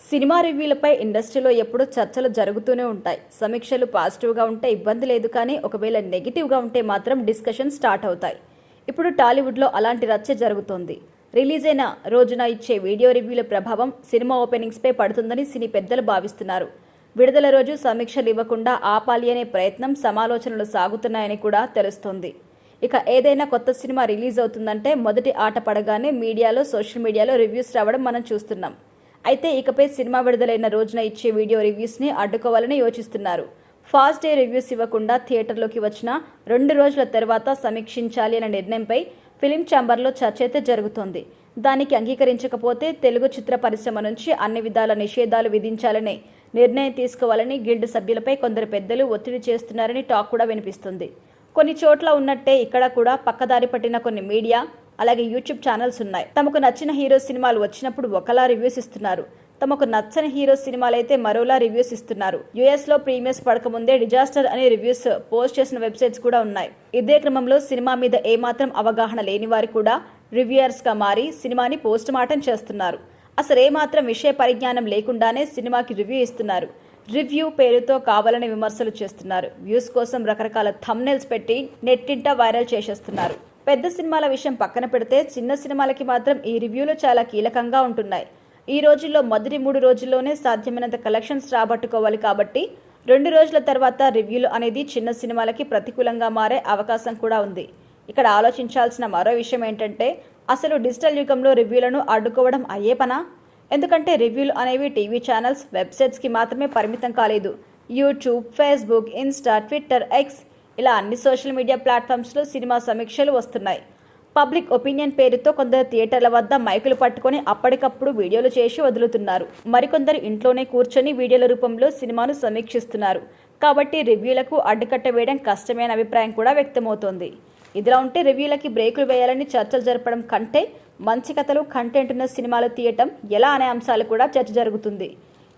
Cinema రివ్యూలపై ఇండస్ట్రీలో ఎప్పుడూ చర్చలు జరుగుతూనే ఉంటాయి. సమీక్షలు పాజిటివ్గా ఉంటే ఇబ్బంది లేదు, కానీ ఒకవేళ నెగిటివ్గా ఉంటే మాత్రం డిస్కషన్ స్టార్ట్ అవుతాయి. ఇప్పుడు టాలీవుడ్లో అలాంటి రచ్చ జరుగుతోంది. రిలీజ్ అయిన రోజున ఇచ్చే వీడియో రివ్యూల ప్రభావం సినిమా ఓపెనింగ్స్పై పడుతుందని సినీ పెద్దలు భావిస్తున్నారు. విడుదల రోజు సమీక్షలు ఇవ్వకుండా ఆపాలి అనే ప్రయత్నం, సమాలోచనలు సాగుతున్నాయని కూడా తెలుస్తోంది. ఇక ఏదైనా కొత్త సినిమా రిలీజ్ అవుతుందంటే మొదటి ఆట పడగానే మీడియాలో, సోషల్ మీడియాలో రివ్యూస్ రావడం మనం చూస్తున్నాం. అయితే ఇకపై సినిమా విడుదలైన రోజున ఇచ్చే వీడియో రివ్యూస్ని అడ్డుకోవాలని యోచిస్తున్నారు. ఫాస్ట్ డే రివ్యూస్ ఇవ్వకుండా థియేటర్లోకి వచ్చిన 2 రోజుల తర్వాత సమీక్షించాలి అనే నిర్ణయంపై ఫిలిం ఛాంబర్లో చర్చ అయితే జరుగుతోంది. దానికి అంగీకరించకపోతే తెలుగు చిత్ర పరిశ్రమ నుంచి అన్ని విధాల నిషేధాలు విధించాలనే నిర్ణయం తీసుకోవాలని గిల్డ్ సభ్యులపై కొందరు పెద్దలు ఒత్తిడి చేస్తున్నారని టాక్ కూడా వినిపిస్తుంది. కొన్ని చోట్ల ఉన్నట్టే ఇక్కడ కూడా పక్కదారి పట్టిన కొన్ని మీడియా, అలాగే యూట్యూబ్ ఛానల్స్ ఉన్నాయి. తమకు నచ్చిన హీరో సినిమాలు వచ్చినప్పుడు ఒకలా రివ్యూస్ ఇస్తున్నారు. తమకు నచ్చని హీరో సినిమాలైతే మరోలా రివ్యూస్ ఇస్తున్నారు. యుఎస్లో ప్రీమియర్స్ పడకముందే డిజాస్టర్ అనే రివ్యూస్ పోస్ట్ చేసిన వెబ్సైట్స్ కూడా ఉన్నాయి. ఇదే క్రమంలో సినిమా మీద ఏమాత్రం అవగాహన లేని వారు కూడా రివ్యూయర్స్గా మారి సినిమాని పోస్ట్ మార్టం చేస్తున్నారు. అసలు ఏమాత్రం విషయ పరిజ్ఞానం లేకుండానే సినిమాకి రివ్యూ ఇస్తున్నారు. రివ్యూ పేరుతో కావాలని విమర్శలు చేస్తున్నారు. వ్యూస్ కోసం రకరకాల థంబ్నెయిల్స్ పెట్టి నెట్టింట వైరల్ చేసేస్తున్నారు. పెద్ద సినిమాల విషయం పక్కన పెడితే చిన్న సినిమాలకి మాత్రం ఈ రివ్యూలు చాలా కీలకంగా ఉంటున్నాయి. ఈ రోజుల్లో మొదటి 3 రోజుల్లోనే సాధ్యమైనంత కలెక్షన్స్ రాబట్టుకోవాలి. కాబట్టి 2 రోజుల తర్వాత రివ్యూలు అనేది చిన్న సినిమాలకి ప్రతికూలంగా మారే అవకాశం కూడా ఉంది. ఇక్కడ ఆలోచించాల్సిన మరో విషయం ఏంటంటే, అసలు డిజిటల్ యుగంలో రివ్యూలను అడ్డుకోవడం అయ్యే పనా? ఎందుకంటే రివ్యూలు అనేవి టీవీ ఛానల్స్, వెబ్సైట్స్కి మాత్రమే పరిమితం కాలేదు. YouTube, Facebook, Insta, Twitter, X ఇలా అన్ని సోషల్ మీడియా ప్లాట్ఫామ్స్లో సినిమా సమీక్షలు వస్తున్నాయి. పబ్లిక్ ఒపీనియన్ పేరుతో కొందరు థియేటర్ల వద్ద మైకులు పట్టుకొని అప్పటికప్పుడు వీడియోలు చేసి వదులుతున్నారు. మరికొందరు ఇంట్లోనే కూర్చొని వీడియోల రూపంలో సినిమాను సమీక్షిస్తున్నారు. కాబట్టి రివ్యూలకు అడ్డుకట్ట వేయడం కష్టమైన అభిప్రాయం కూడా వ్యక్తమవుతోంది. ఇదిలా ఉంటే రివ్యూలకి బ్రేకులు వేయాలని చర్చలు జరపడం కంటే మంచి కథలు, కంటెంట్ ఉన్న సినిమాలు తీయటం ఎలా అనే అంశాలు కూడా చర్చ జరుగుతుంది.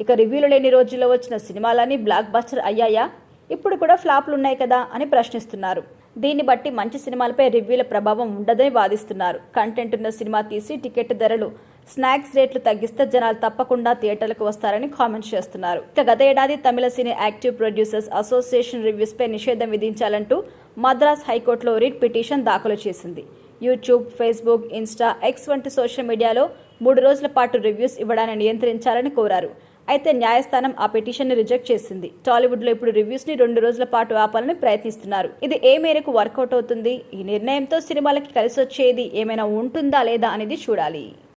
ఇక రివ్యూలు లేని రోజుల్లో వచ్చిన సినిమాలన్నీ బ్లాక్ బస్టర్ అయ్యాయా? ఇప్పుడు కూడా ఫ్లాప్లు ఉన్నాయి కదా అని ప్రశ్నిస్తున్నారు. దీన్ని బట్టి మంచి సినిమాలపై రివ్యూల ప్రభావం ఉండదని వాదిస్తున్నారు. కంటెంట్ ఉన్న సినిమా తీసి టికెట్ ధరలు, స్నాక్స్ రేట్లు తగ్గిస్తే జనాలు తప్పకుండా థియేటర్లకు వస్తారని కామెంట్స్ చేస్తున్నారు. ఇక గత ఏడాది తమిళ సినీ యాక్టివ్ ప్రొడ్యూసర్స్ అసోసియేషన్ రివ్యూస్పై నిషేధం విధించాలంటూ మద్రాస్ హైకోర్టులో రిట్ పిటిషన్ దాఖలు చేసింది. యూట్యూబ్, ఫేస్బుక్, ఇన్స్టా, ఎక్స్ వంటి సోషల్ మీడియాలో 3 రోజుల పాటు రివ్యూస్ ఇవ్వడాన్ని నియంత్రించాలని కోరారు. అయితే న్యాయస్థానం ఆ పిటిషన్ని రిజెక్ట్ చేసింది. టాలీవుడ్లో ఇప్పుడు రివ్యూస్ని 2 రోజుల పాటు ఆపాలని ప్రయత్నిస్తున్నారు. ఇది ఏ మేరకు వర్కౌట్ అవుతుంది? ఈ నిర్ణయంతో సినిమాలకి కలిసి వచ్చేది ఏమైనా ఉంటుందా లేదా అనేది చూడాలి.